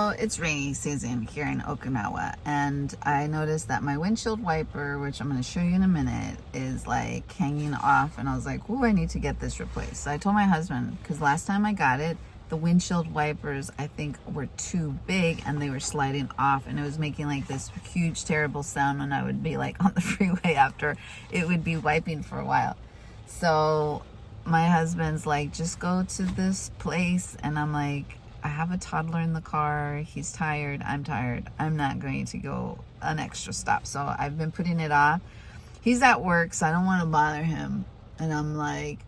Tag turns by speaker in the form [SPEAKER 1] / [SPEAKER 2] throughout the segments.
[SPEAKER 1] So it's rainy season here in Okinawa, and I noticed that my windshield wiper, which I'm going to show you in a minute, is like hanging off, and I was like, oh, I need to get this replaced. So I told my husband, because last time I got it, the windshield wipers I think were too big and they were sliding off, and it was making like this huge terrible sound when I would be like on the freeway after it would be wiping for a while. So my husband's like, just go to this place, and I'm like, I have a toddler in the car, he's tired, I'm tired, I'm not going to go an extra stop. So I've been putting it off. He's at work, so I don't want to bother him, and I'm like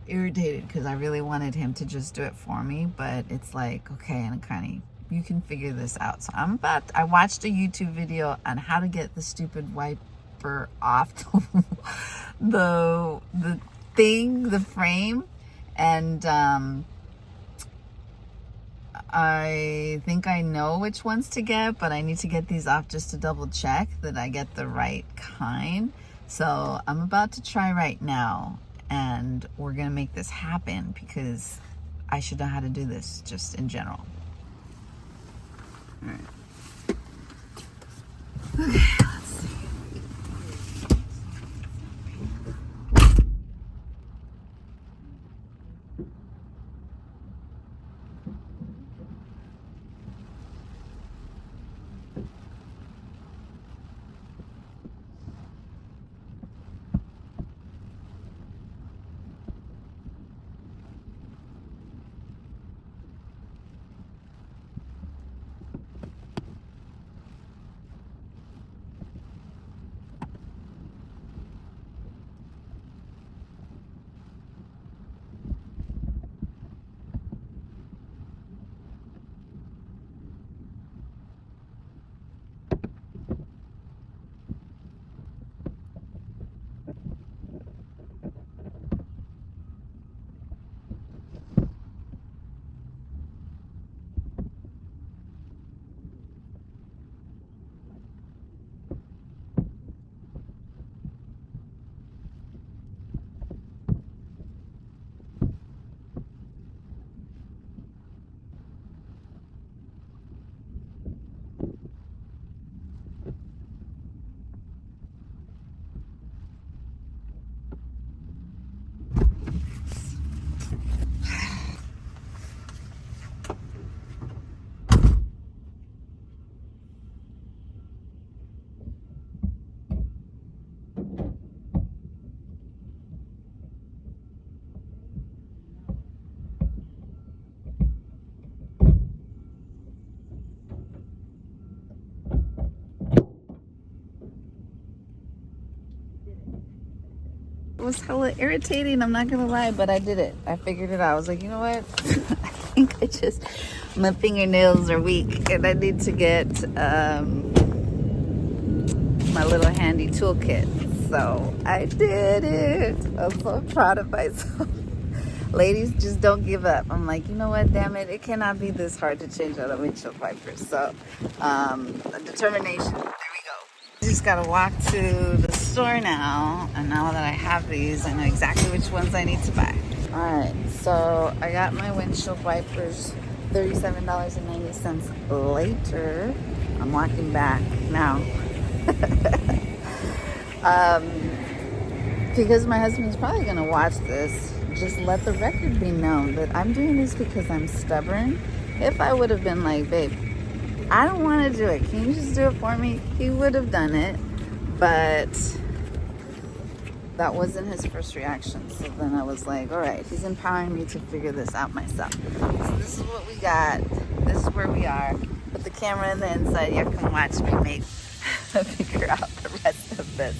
[SPEAKER 1] irritated because I really wanted him to just do it for me, but it's like, okay, Anacani, you can figure this out. So I watched a YouTube video on how to get the stupid wiper off the frame, and I think I know which ones to get, but I need to get these off just to double check that I get the right kind. So I'm about to try right now, and we're gonna make this happen because I should know how to do this just in general. All right. Okay, let's see. It was hella irritating, I'm not gonna lie, but I did it. I figured it out. I was like, you know what? I think my fingernails are weak and I need to get my little handy toolkit. So I did it. I'm so proud of myself. Ladies, just don't give up. I'm like, you know what, damn it, it cannot be this hard to change out a windshield wiper. So determination. There we go. Just gotta walk to the store now, and now that I have these, I know exactly which ones I need to buy. All right, so I got my windshield wipers, $37.90 later. I'm walking back now. Because my husband's probably gonna watch this, just let the record be known that I'm doing this because I'm stubborn. If I would have been like, babe, I don't want to do it, can you just do it for me? He would have done it, but that wasn't his first reaction. So then I was like, all right, he's empowering me to figure this out myself. So this is what we got. This is where we are. Put the camera in the inside. You can watch me figure out the rest of this.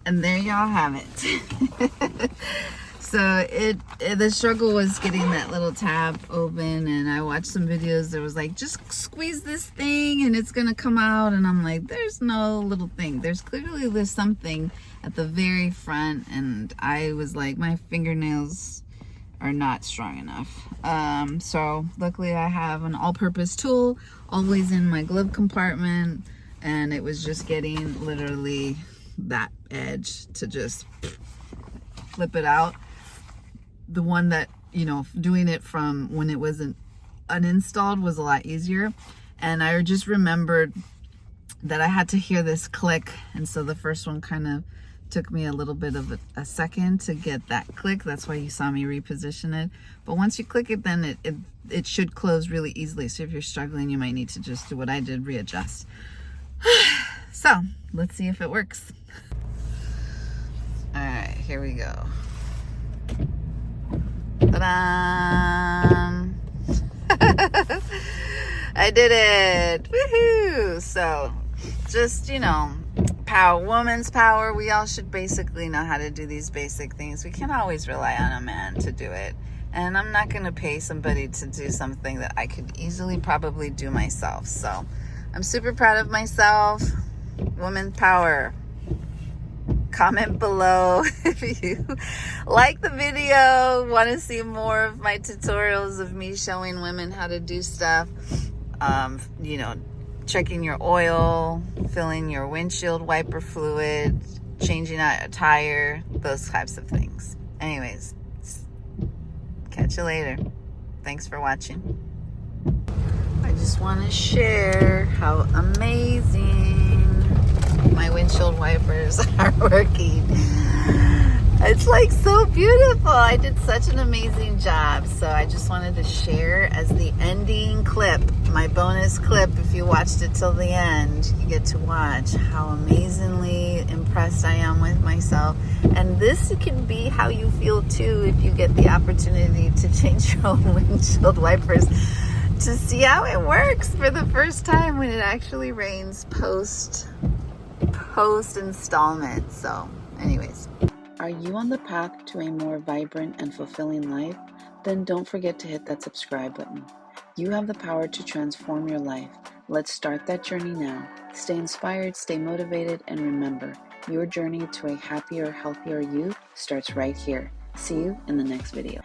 [SPEAKER 1] And there y'all have it. So the struggle was getting that little tab open, and I watched some videos that was like, just squeeze this thing and it's gonna come out, and I'm like, there's no little thing. There's something at the very front, and I was like, my fingernails are not strong enough. So luckily I have an all-purpose tool always in my glove compartment, and it was just getting literally that edge to just flip it out. The one that, you know, doing it from when it wasn't uninstalled was a lot easier. And I just remembered that I had to hear this click. And so the first one kind of took me a little bit of a second to get that click. That's why you saw me reposition it. But once you click it, then it should close really easily. So if you're struggling, you might need to just do what I did, readjust. So let's see if it works. All right, here we go. Ta-da! I did it! Woohoo! So, just, you know, woman's power. We all should basically know how to do these basic things. We can't always rely on a man to do it. And I'm not going to pay somebody to do something that I could easily probably do myself. So, I'm super proud of myself. Woman's power. Comment below if you like the video, want to see more of my tutorials of me showing women how to do stuff. You know, checking your oil, filling your windshield wiper fluid, changing out a tire, those types of things. Anyways, catch you later. Thanks for watching. I just want to share how amazing my windshield wipers are working. It's like so beautiful. I did such an amazing job. So I just wanted to share as the ending clip, my bonus clip. If you watched it till the end, you get to watch how amazingly impressed I am with myself. And this can be how you feel too if you get the opportunity to change your own windshield wipers, to see how it works for the first time when it actually rains post installment. So anyways, are you on the path to a more vibrant and fulfilling life? Then don't forget to hit that subscribe button. You have the power to transform your life. Let's start that journey now. Stay inspired, stay motivated, and remember, your journey to a happier, healthier you starts right here. See you in the next video.